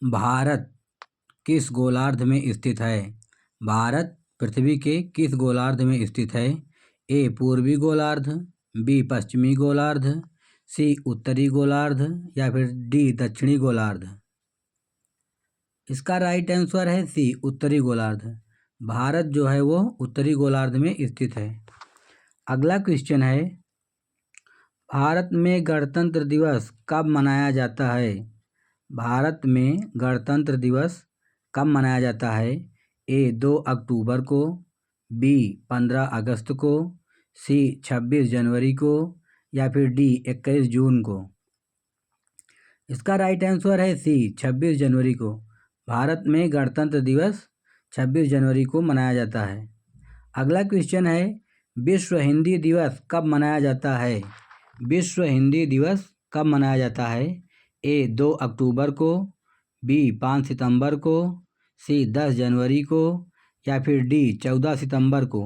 भारत किस गोलार्ध में स्थित है? भारत पृथ्वी के किस गोलार्ध में स्थित है? ए पूर्वी गोलार्ध, बी पश्चिमी गोलार्ध, सी उत्तरी गोलार्ध या फिर डी दक्षिणी गोलार्ध। इसका राइट आंसर है सी उत्तरी गोलार्ध। भारत जो है वो उत्तरी गोलार्ध में स्थित है। अगला क्वेश्चन है, भारत में गणतंत्र दिवस कब मनाया जाता है? भारत में गणतंत्र दिवस कब मनाया जाता है? ए 2 अक्टूबर को, बी 15 अगस्त को, सी 26 जनवरी को या फिर डी 21 जून को। इसका राइट आंसर है सी 26 जनवरी को। भारत में गणतंत्र दिवस 26 जनवरी को मनाया जाता है। अगला क्वेश्चन है, विश्व हिंदी दिवस कब मनाया जाता है? विश्व हिंदी दिवस कब मनाया जाता है? ए 2 अक्टूबर को, बी 5 सितंबर को, सी 10 जनवरी को या फिर डी 14 सितंबर को।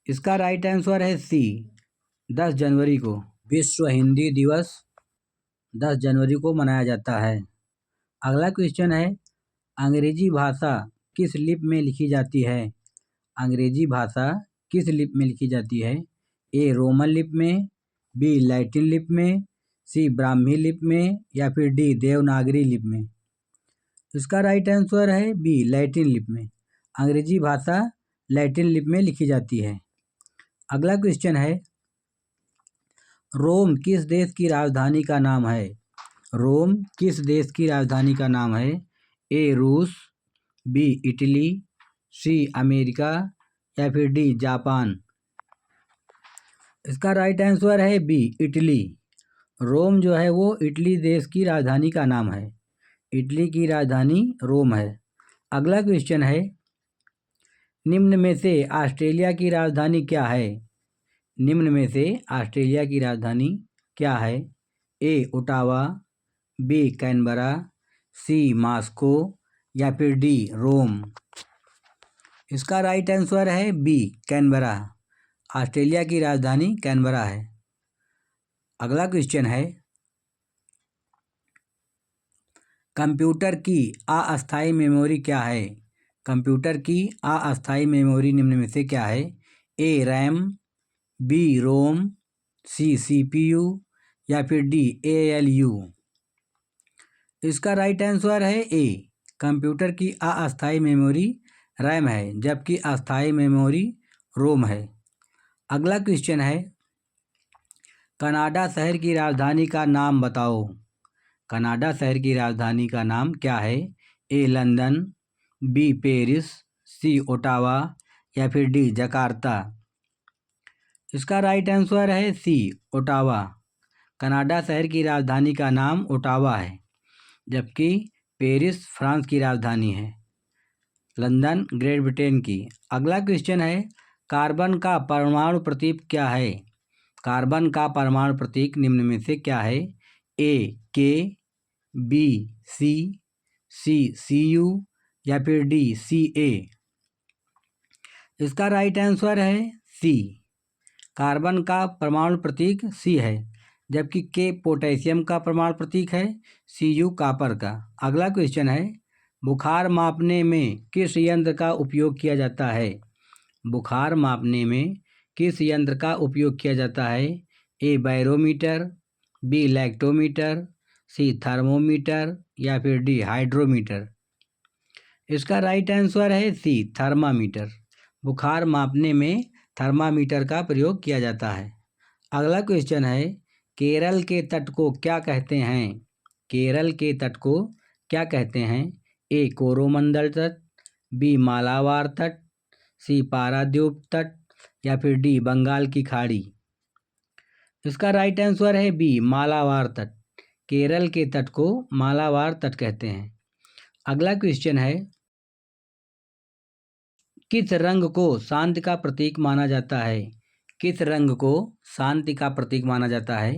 इसका राइट आंसर है सी 10 जनवरी को। विश्व हिंदी दिवस 10 जनवरी को मनाया जाता है। अगला क्वेश्चन है, अंग्रेजी भाषा किस लिपि में लिखी जाती है? अंग्रेजी भाषा किस लिपि में लिखी जाती है? ए रोमन लिपि में, बी लैटिन लिपि में, सी ब्राह्मी लिपि में या फिर डी देवनागरी लिपि में। इसका राइट आंसर है बी लैटिन लिपि में। अंग्रेजी भाषा लैटिन लिपि में लिखी जाती है। अगला क्वेश्चन है, रोम किस देश की राजधानी का नाम है? रोम किस देश की राजधानी का नाम है? ए रूस, बी इटली, सी अमेरिका या फिर डी जापान। इसका राइट आंसर है बी इटली। रोम जो है वो इटली देश की राजधानी का नाम है। इटली की राजधानी रोम है। अगला क्वेश्चन है, निम्न में से ऑस्ट्रेलिया की राजधानी क्या है? निम्न में से ऑस्ट्रेलिया की राजधानी क्या है? ए ओटावा, बी कैनबरा, सी मॉस्को या फिर डी रोम। इसका राइट आंसर है बी कैनबरा। ऑस्ट्रेलिया की राजधानी कैनबरा है। अगला क्वेश्चन है, कंप्यूटर की अस्थायी मेमोरी क्या है? कंप्यूटर की अस्थायी मेमोरी निम्न में से क्या है? A RAM, B ROM, C CPU या फिर डी एएलयू। इसका राइट आंसर है ए, कंप्यूटर की अस्थायी मेमोरी रैम है जबकि अस्थायी मेमोरी रोम है। अगला क्वेश्चन है, कनाडा शहर की राजधानी का नाम बताओ। कनाडा शहर की राजधानी का नाम क्या है? ए लंदन, बी पेरिस, सी ओटावा या फिर डी जकार्ता। इसका राइट आंसर है सी ओटावा। कनाडा शहर की राजधानी का नाम ओटावा है जबकि पेरिस फ्रांस की राजधानी है, लंदन ग्रेट ब्रिटेन की। अगला क्वेश्चन है, कार्बन का परमाणु प्रतीक क्या है? कार्बन का परमाणु प्रतीक निम्न में से क्या है? ए के, B C, C C you या फिर डी सी ए। इसका राइट आंसर है सी। कार्बन का परमाणु प्रतीक सी है जबकि के पोटेशियम का परमाणु प्रतीक है, सी यू कॉपर का। अगला क्वेश्चन है, बुखार मापने में किस यंत्र का उपयोग किया जाता है? बुखार मापने में किस यंत्र का उपयोग किया जाता है? ए बैरोमीटर, बी लैक्टोमीटर, सी थर्मोमीटर या फिर डी हाइड्रोमीटर। इसका राइट आंसर है सी थर्मामीटर। बुखार मापने में थर्मामीटर का प्रयोग किया जाता है। अगला क्वेश्चन है, केरल के तट को क्या कहते हैं? केरल के तट को क्या कहते हैं? ए कोरोमंडल तट, बी मालाबार तट, सी पारादीप तट या फिर डी बंगाल की खाड़ी। इसका राइट आंसर है बी मालाबार तट। केरल के तट को मालाबार तट कहते हैं। अगला क्वेश्चन है, किस रंग को शांति का प्रतीक माना जाता है? किस रंग को शांति का प्रतीक माना जाता है?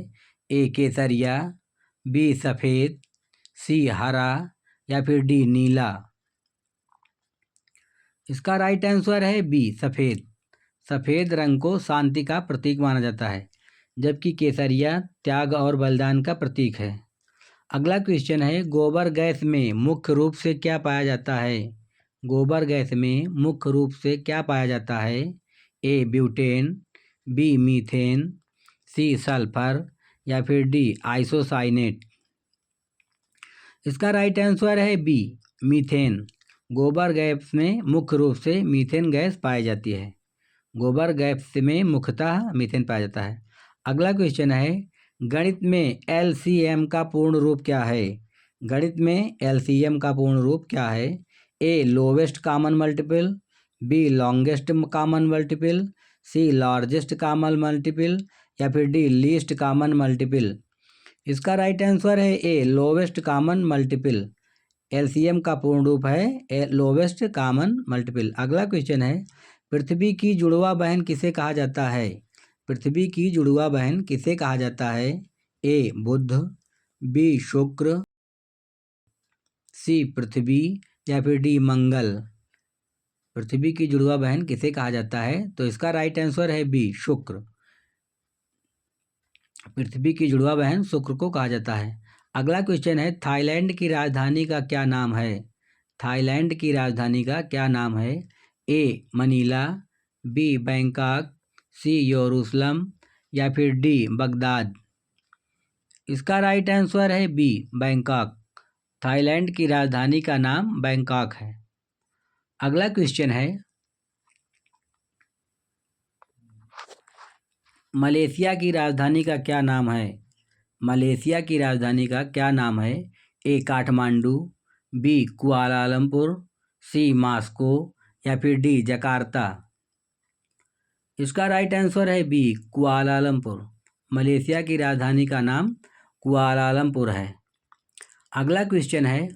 ए केसरिया, बी सफ़ेद, सी हरा या फिर डी नीला। इसका राइट आंसर है बी सफ़ेद। सफ़ेद रंग को शांति का प्रतीक माना जाता है जबकि केसरिया त्याग और बलिदान का प्रतीक है। अगला क्वेश्चन है, गोबर गैस में मुख्य रूप से क्या पाया जाता है? गोबर गैस में मुख्य रूप से क्या पाया जाता है? A butane, B methane, C sulphur या फिर डी आइसोसाइनेट। इसका राइट आंसर है बी मीथेन। गोबर गैस में मुख्य रूप से मीथेन गैस पाई जाती है। गोबर गैस में मुख्यतः मीथेन पाया जाता है। अगला क्वेश्चन है, गणित में एलसीएम का पूर्ण रूप क्या है? गणित में एलसीएम का पूर्ण रूप क्या है? A lowest common multiple, B longest common multiple, C largest common multiple या फिर डी लीस्ट कॉमन मल्टीपल। इसका राइट आंसर है A lowest common multiple. LCM का पूर्ण रूप है लोवेस्ट कॉमन मल्टीपल। अगला क्वेश्चन है, पृथ्वी की जुड़वा बहन किसे कहा जाता है? पृथ्वी की जुड़वा बहन किसे कहा जाता है? ए बुध, बी शुक्र, सी पृथ्वी या फिर डी मंगल। पृथ्वी की जुड़वा बहन किसे कहा जाता है? तो इसका राइट आंसर है बी शुक्र। पृथ्वी की जुड़वा बहन शुक्र को कहा जाता है। अगला क्वेश्चन है, थाईलैंड की राजधानी का क्या नाम है? थाईलैंड की राजधानी का क्या नाम है? ए मनीला, बी बैंकॉक, सी यरूशलेम या फिर डी बगदाद। इसका राइट आंसर है बी बैंकॉक। थाईलैंड की राजधानी का नाम बैंकॉक है। अगला क्वेश्चन है, मलेशिया की राजधानी का क्या नाम है? मलेशिया की राजधानी का क्या नाम है? ए काठमांडू, बी कुआलालंपुर, सी मास्को या फिर डी जकार्ता। इसका राइट आंसर है बी कुआलालंपुर। मलेशिया की राजधानी का नाम कुआलालंपुर है। अगला क्वेश्चन है,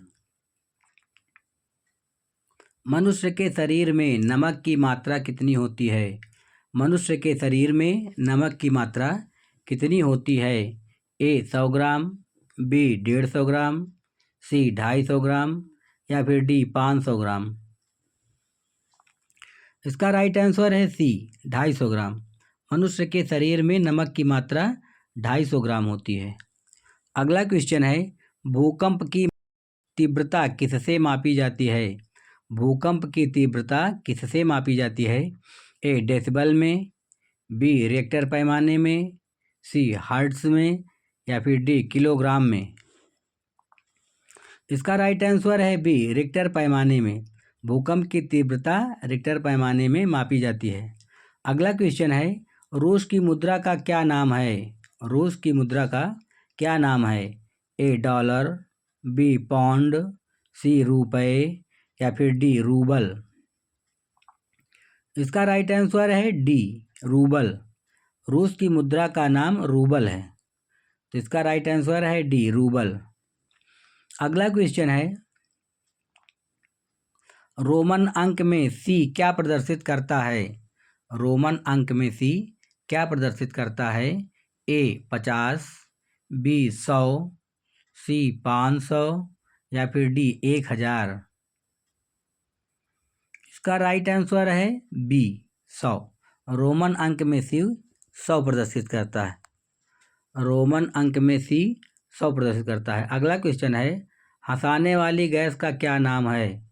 मनुष्य के शरीर में नमक की मात्रा कितनी होती है? मनुष्य के शरीर में नमक की मात्रा कितनी होती है? ए 100 ग्राम, बी 150 ग्राम, सी 250 ग्राम या फिर डी 500 ग्राम। इसका राइट आंसर है सी 250 ग्राम। मनुष्य के शरीर में नमक की मात्रा 250 ग्राम होती है। अगला क्वेश्चन है, भूकंप की तीव्रता किससे मापी जाती है? भूकंप की तीव्रता किससे मापी जाती है? ए डेसिबल में, बी रिक्टर पैमाने में, सी हर्ट्ज में या फिर डी किलोग्राम में। इसका राइट आंसर है बी रिक्टर पैमाने में। भूकंप की तीव्रता रिक्टर पैमाने में मापी जाती है। अगला क्वेश्चन है, रूस की मुद्रा का क्या नाम है? रूस की मुद्रा का क्या नाम है? ए डॉलर, बी पौंड, सी रुपए या फिर डी रूबल। इसका राइट आंसर है डी रूबल। रूस की मुद्रा का नाम रूबल है, तो इसका राइट आंसर है डी रूबल। अगला क्वेश्चन है, रोमन अंक में सी क्या प्रदर्शित करता है? रोमन अंक में सी क्या प्रदर्शित करता है? ए 50, बी 100, सी 500 या फिर डी 1000। इसका राइट आंसर है बी 100। रोमन अंक में सी 100 प्रदर्शित करता है। रोमन अंक में सी 100 प्रदर्शित करता है। अगला क्वेश्चन है, हंसाने वाली गैस का क्या नाम है?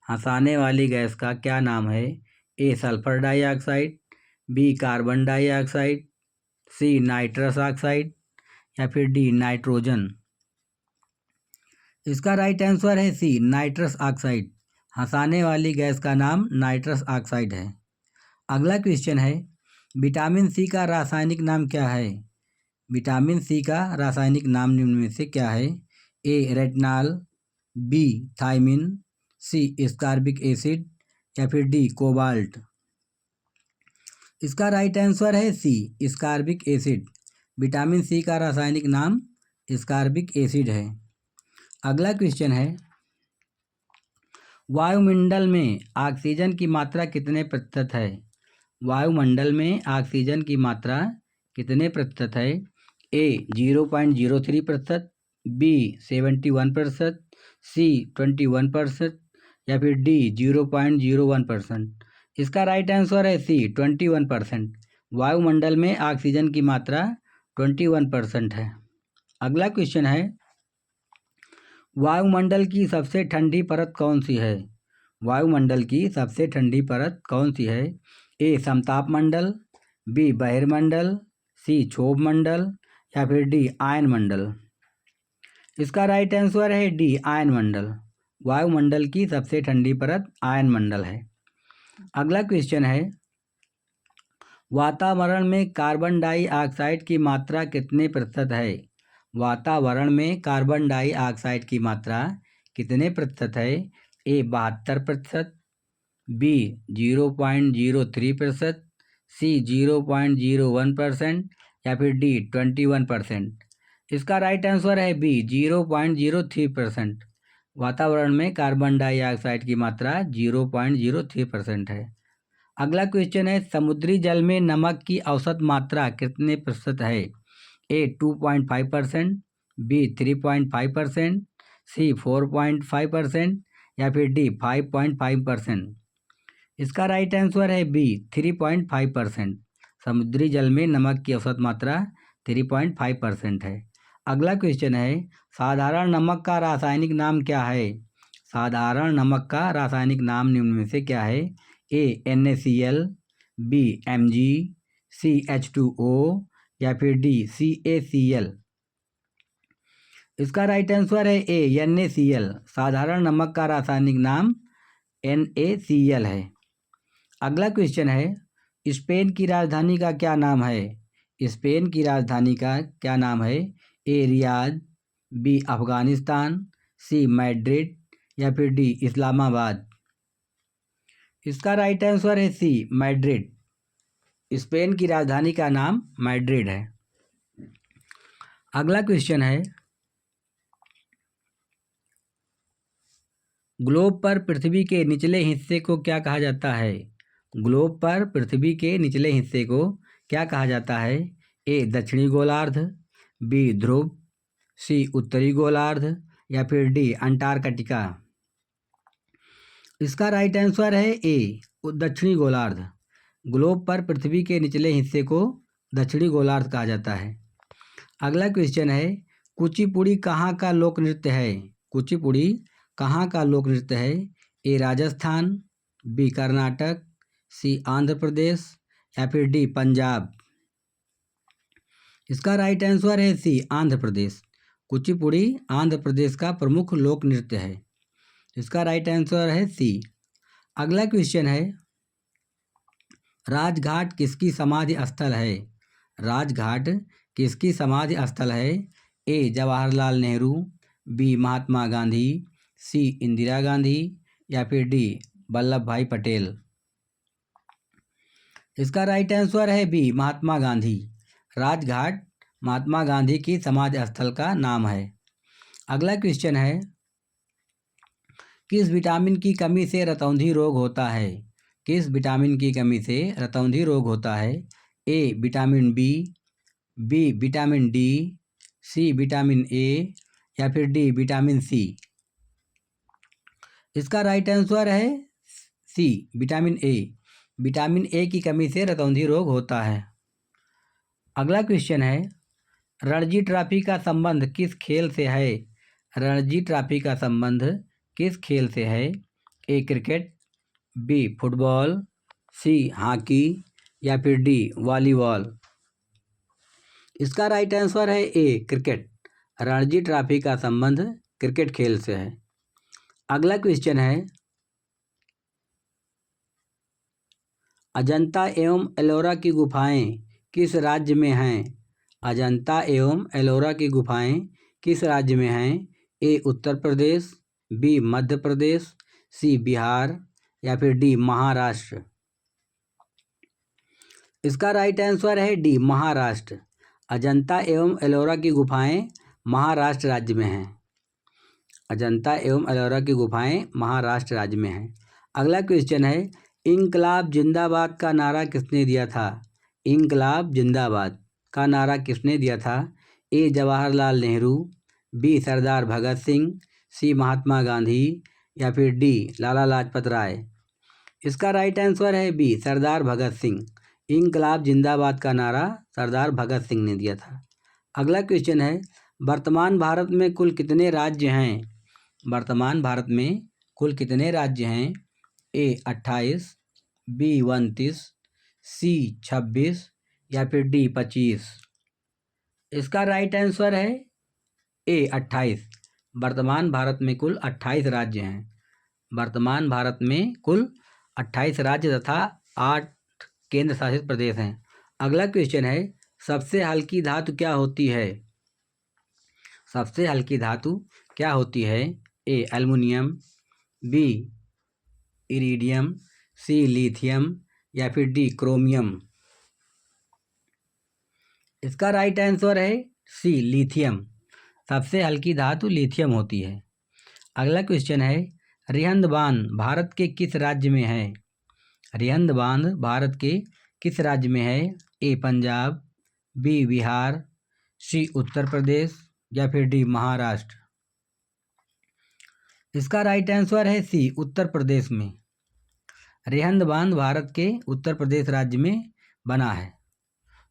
हंसाने वाली गैस का क्या नाम है? A sulphur dioxide, B carbon dioxide, C nitrous oxide या फिर डी नाइट्रोजन। इसका राइट आंसर है सी नाइट्रस ऑक्साइड। हंसाने वाली गैस का नाम नाइट्रस ऑक्साइड है। अगला क्वेश्चन है, विटामिन सी का रासायनिक नाम क्या है? विटामिन सी का रासायनिक नाम निम्न में से क्या है? A retinol, B thiamine, C ascorbic acid या फिर डी कोबाल्ट। इसका राइट आंसर है C ascorbic acid. Vitamin C का रासायनिक नाम एस्कॉर्बिक एसिड है। अगला क्वेश्चन है, वायुमंडल में ऑक्सीजन की मात्रा कितने प्रतिशत है? वायुमंडल में ऑक्सीजन की मात्रा कितने प्रतिशत है? ए 0.03%, बी 71%, सी 21% या फिर डी 0.01%। इसका राइट आंसर है सी 21%। वायुमंडल में ऑक्सीजन की मात्रा 21% है। अगला क्वेश्चन है, वायुमंडल की सबसे ठंडी परत कौन सी है? वायुमंडल की सबसे ठंडी परत कौन सी है? ए समताप मंडल, बी बहिर्मंडल, सी क्षोभ मंडल या फिर डी आयन मंडल। इसका राइट आंसर है डी आयन मंडल। वायुमंडल की सबसे ठंडी परत आयन मंडल है। अगला क्वेश्चन है, वातावरण में कार्बन डाइऑक्साइड की मात्रा कितने प्रतिशत है? वातावरण में कार्बन डाइऑक्साइड की मात्रा कितने प्रतिशत है? ए 72%, बी 0.03%, सी 0.01% या फिर डी 21%। इसका राइट आंसर है बी 0.03%। वातावरण में कार्बन डाइऑक्साइड की मात्रा 0.03% है। अगला क्वेश्चन है, समुद्री जल में नमक की औसत मात्रा कितने प्रतिशत है? ए 2.5%, बी 3.5%, सी 4.5% या फिर डी 5.5%। इसका राइट आंसर है बी 3.5%। समुद्री जल में नमक की औसत मात्रा 3.5% है। अगला क्वेश्चन है, साधारण नमक का रासायनिक नाम क्या है? साधारण नमक का रासायनिक नाम निम्न में से क्या है? ए NaCl, बी Mg, सी H2O या फिर डी CaCl। इसका राइट आंसर है ए NaCl। साधारण नमक का रासायनिक नाम NaCl है। अगला क्वेश्चन है, स्पेन की राजधानी का क्या नाम है? स्पेन की राजधानी का क्या नाम है? ए रियाद, बी अफगानिस्तान, सी मैड्रिड या फिर डी इस्लामाबाद। इसका राइट आंसर है सी मैड्रिड। स्पेन की राजधानी का नाम मैड्रिड है। अगला क्वेश्चन है, ग्लोब पर पृथ्वी के निचले हिस्से को क्या कहा जाता है? ग्लोब पर पृथ्वी के निचले हिस्से को क्या कहा जाता है? ए दक्षिणी गोलार्ध, बी ध्रुव, सी उत्तरी गोलार्ध या फिर डी अंटार्कटिका। इसका राइट आंसर है ए दक्षिणी गोलार्ध। ग्लोब पर पृथ्वी के निचले हिस्से को दक्षिणी गोलार्ध कहा जाता है। अगला क्वेश्चन है, कुचिपुड़ी कहाँ का लोक नृत्य है? कुचिपुड़ी कहाँ का लोक नृत्य है? ए राजस्थान, बी कर्नाटक, सी आंध्र प्रदेश या फिर डी पंजाब। इसका राइट आंसर है सी आंध्र प्रदेश। कुचिपुड़ी आंध्र प्रदेश का प्रमुख लोक नृत्य है। इसका राइट आंसर है सी। अगला क्वेश्चन है, राजघाट किसकी समाधि स्थल है? राजघाट किसकी समाधि स्थल है? ए जवाहरलाल नेहरू, बी महात्मा गांधी, सी इंदिरा गांधी या फिर डी वल्लभ भाई पटेल। इसका राइट आंसर है बी महात्मा गांधी। राजघाट महात्मा गांधी की समाधि स्थल का नाम है। अगला क्वेश्चन है, किस विटामिन की कमी से रतौंधी रोग होता है? किस विटामिन की कमी से रतौंधी रोग होता है? A vitamin B, B vitamin D, C vitamin A या फिर डी विटामिन सी। इसका राइट आंसर है सी विटामिन ए। विटामिन ए की कमी से रतौंधी रोग होता है। अगला क्वेश्चन है, रणजी ट्रॉफी का संबंध किस खेल से है? रणजी ट्रॉफी का संबंध किस खेल से है? A cricket, B football, C hockey या फिर डी वॉलीबॉल। इसका राइट आंसर है ए क्रिकेट। रणजी ट्रॉफी का संबंध क्रिकेट खेल से है। अगला क्वेश्चन है, अजंता एवं एलोरा की गुफाएं किस राज्य में हैं? अजंता एवं एलोरा की गुफाएं किस राज्य में हैं? ए उत्तर प्रदेश, बी मध्य प्रदेश, सी बिहार या फिर डी महाराष्ट्र। इसका राइट आंसर है डी महाराष्ट्र। अजंता एवं एलोरा की गुफाएं महाराष्ट्र राज्य में हैं। अजंता एवं एलोरा की गुफाएं महाराष्ट्र राज्य में हैं। अगला क्वेश्चन है, इंकलाब जिंदाबाद का नारा किसने दिया था? इंकलाब जिंदाबाद का नारा किसने दिया था? ए जवाहरलाल नेहरू, बी सरदार भगत सिंह, सी महात्मा गांधी या फिर डी लाला लाजपत राय। इसका राइट आंसर है बी सरदार भगत सिंह। इंकलाब जिंदाबाद का नारा सरदार भगत सिंह ने दिया था। अगला क्वेश्चन है, वर्तमान भारत में कुल कितने राज्य हैं? वर्तमान भारत में कुल कितने राज्य हैं? ए 28, बी 29, सी 26 या फिर डी 25? इसका राइट आंसर है ए 28। वर्तमान भारत में कुल 28 राज्य हैं। वर्तमान भारत में कुल 28 राज्य तथा 8 केंद्र शासित प्रदेश हैं। अगला क्वेश्चन है, सबसे हल्की धातु क्या होती है? सबसे हल्की धातु क्या होती है? ए एल्युमिनियम, बी इरिडियम, सी लिथियम या फिर डी क्रोमियम? इसका राइट आंसर है सी लिथियम। सबसे हल्की धातु लिथियम होती है। अगला क्वेश्चन है, रिहंद बांध भारत के किस राज्य में है? रिहंद बांध भारत के किस राज्य में है? ए पंजाब, बी बिहार, सी उत्तर प्रदेश या फिर डी महाराष्ट्र? इसका राइट आंसर है सी उत्तर प्रदेश में। रिहंद बांध भारत के उत्तर प्रदेश राज्य में बना है,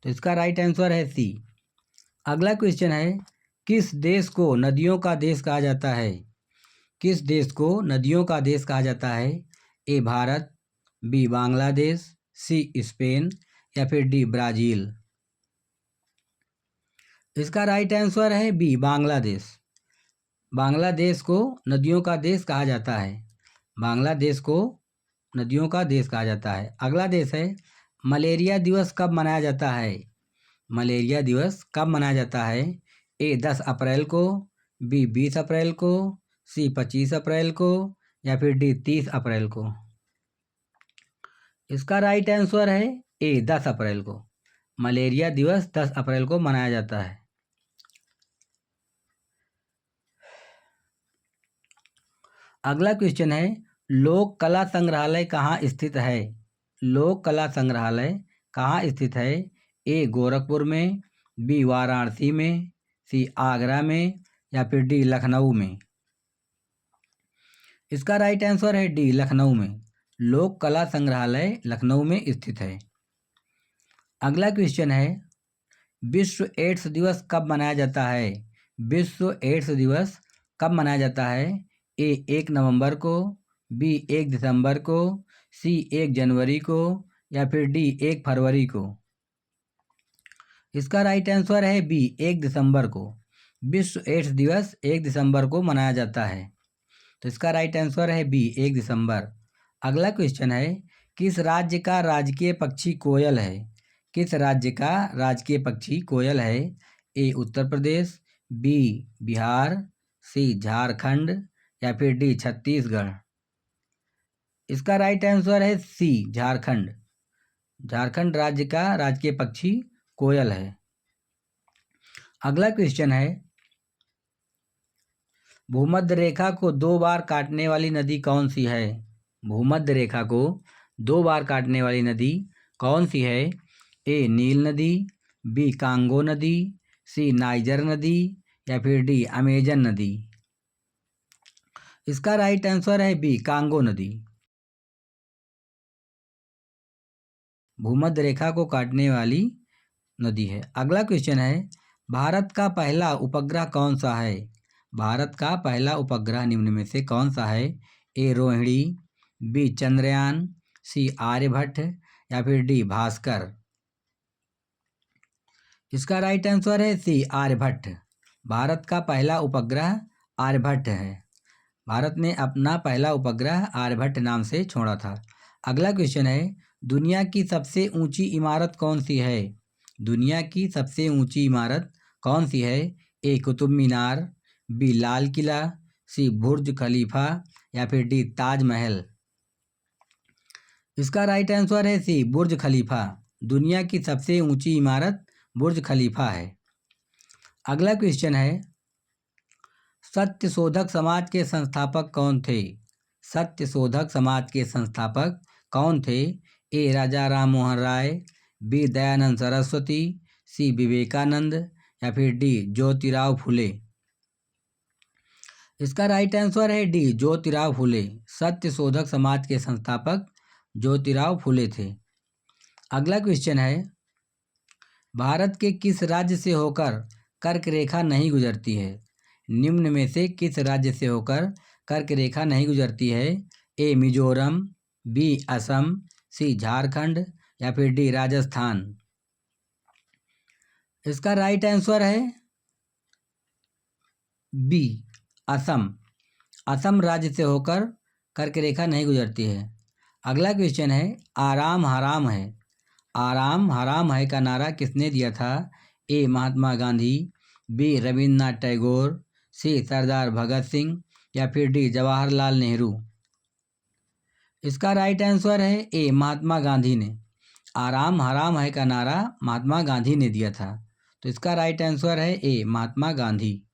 तो इसका राइट आंसर है सी। अगला क्वेश्चन है, किस देश को नदियों का देश कहा जाता है? किस देश को नदियों का देश कहा जाता है? A Bharat, B Bangladesh, C Spain या फिर डी ब्राज़ील? इसका राइट आंसर है बी बांग्लादेश। बांग्लादेश को नदियों का देश कहा जाता है। बांग्लादेश को नदियों का देश कहा जाता है। अगला देश है, मलेरिया दिवस कब मनाया जाता है? मलेरिया दिवस कब मनाया जाता है? ए 10 अप्रैल को, बी 20 अप्रैल को, सी 25 अप्रैल को या फिर डी 30 अप्रैल को? इसका राइट आंसर है ए 10 अप्रैल को। मलेरिया दिवस 10 अप्रैल को मनाया जाता है। अगला क्वेश्चन है, लोक कला संग्रहालय कहाँ स्थित है? लोक कला संग्रहालय कहाँ स्थित है? ए गोरखपुर में, बी वाराणसी में, सी आगरा में या फिर डी लखनऊ में? इसका राइट आंसर है डी लखनऊ में। लोक कला संग्रहालय लखनऊ में स्थित है। अगला क्वेश्चन है, विश्व एड्स दिवस कब मनाया जाता है? विश्व एड्स दिवस कब मनाया जाता है? ए 1 नवंबर को, बी 1 दिसंबर को, सी 1 जनवरी को या फिर डी 1 फरवरी को? इसका राइट आंसर है बी 1 दिसंबर को। विश्व एड्स दिवस 1 दिसंबर को मनाया जाता है, तो इसका राइट आंसर है बी 1 दिसंबर। अगला क्वेश्चन है, किस राज्य का राजकीय पक्षी कोयल है? किस राज्य का राजकीय पक्षी कोयल है? ए उत्तर प्रदेश, बी बिहार, सी झारखंड या फिर डी छत्तीसगढ़? इसका राइट आंसर है सी झारखंड। झारखंड राज्य का राजकीय पक्षी कोयल है। अगला क्वेश्चन है, भूमध्य रेखा को 2 बार काटने वाली नदी कौन सी है? भूमध्य रेखा को 2 बार काटने वाली नदी कौन सी है? ए नील नदी, बी कांगो नदी, सी नाइजर नदी या फिर डी अमेजन नदी? इसका राइट आंसर है बी कांगो नदी। भूमध्य रेखा को काटने वाली नदी है। अगला क्वेश्चन है, भारत का पहला उपग्रह कौन सा है? भारत का पहला उपग्रह निम्न में से कौन सा है? ए रोहिणी, बी चंद्रयान, सी आर्यभट्ट या फिर डी भास्कर? इसका राइट आंसर है सी आर्यभट्ट। भारत का पहला उपग्रह आर्यभट्ट है। भारत ने अपना पहला उपग्रह आर्यभट्ट नाम से छोड़ा था। अगला क्वेश्चन है, दुनिया की सबसे ऊंची इमारत कौन सी है? दुनिया की सबसे ऊंची इमारत कौन सी है? ए कुतुब मीनार, बी लाल किला, सी बुर्ज खलीफा या फिर डी ताजमहल? इसका राइट आंसर है सी बुर्ज खलीफा। दुनिया की सबसे ऊंची इमारत बुर्ज खलीफा है। अगला क्वेश्चन है, सत्यशोधक समाज के संस्थापक कौन थे? सत्यशोधक समाज के संस्थापक कौन थे? ए राजा राम मोहन राय, बी दयानंद सरस्वती, सी विवेकानंद या फिर डी ज्योतिराव फुले? इसका राइट आंसर है डी ज्योतिराव फुले। सत्यशोधक समाज के संस्थापक ज्योतिराव फुले थे। अगला क्वेश्चन है, भारत के किस राज्य से होकर कर्क रेखा नहीं गुजरती है? निम्न में से किस राज्य से होकर कर्क रेखा नहीं गुजरती है? ए मिजोरम, बी असम, सी झारखंड या फिर डी राजस्थान। इसका राइट आंसर है बी असम। असम राज्य से होकर कर्क रेखा नहीं गुजरती है। अगला क्वेश्चन है, आराम हराम है, आराम हराम है का नारा किसने दिया था? ए महात्मा गांधी, बी रविन्द्रनाथ टैगोर, सी सरदार भगत सिंह या फिर डी जवाहरलाल नेहरू। इसका राइट आंसर है ए महात्मा गांधी ने। आराम हराम है का नारा महात्मा गांधी ने दिया था। तो इसका राइट आंसर है ए महात्मा गांधी।